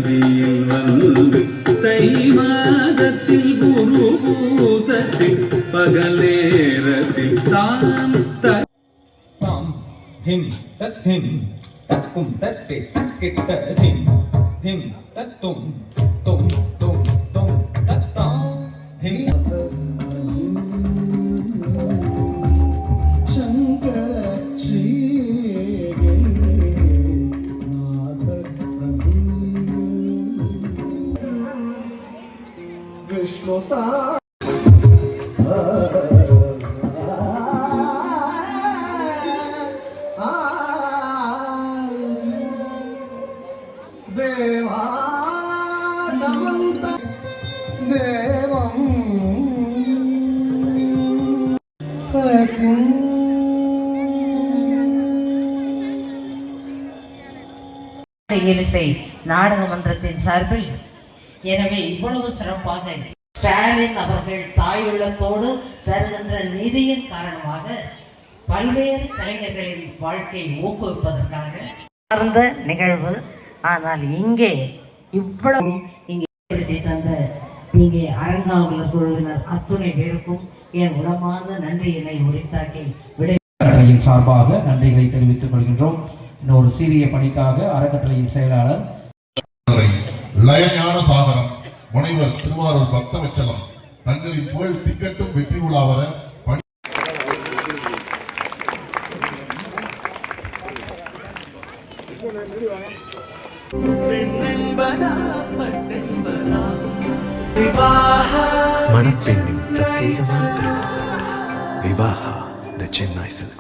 சன்னதியில் வந்து தை மாதத்தில் குரு பூசத்தில் பகல் நேரத்தில் தாம் தாம் திம் தத்திம் தக்கும் தத்தி தக்கிட்ட திம் திம் தத்தும் தும் தும் தும் தத்தாம் திம் இயலிசை நாடக மன்றத்தின் சார்பில் எனவே இவ்வளவு சிறப்பாக ஸ்டாலின் அவர்கள் தாயுள்ளத்தோடு தருகின்ற நிதியின் காரணமாக பல்வேறு கலைஞர்களின் வாழ்க்கையை ஊக்குவிப்பதற்காக சார்ந்த நிகழ்வு. ஆனால் இங்கே இவ்வளவு இங்கே தந்த இங்கே அரங்காவலர் குழுவினர் அத்துணை பேருக்கும் என் உளமார்ந்த நன்றியினை உரித்தாக்கி அறக்கட்டளையின் சார்பாக நன்றிகளை தெரிவித்துக் கொள்கின்றோம். இன்னொரு சீரிய பணிக்காக அறக்கட்டளையின் செயலாளர் லயஞான சாகரம் முனைவர் திருவாரூர் பக்தவச்சலம் தங்களின் புகழ் திக்கட்டும் வெற்றி உலாவர மணப்பெண்ணின் பிரத்யேகமான திருமணம் விவாஹா தி சென்னை சில்க்ஸ்.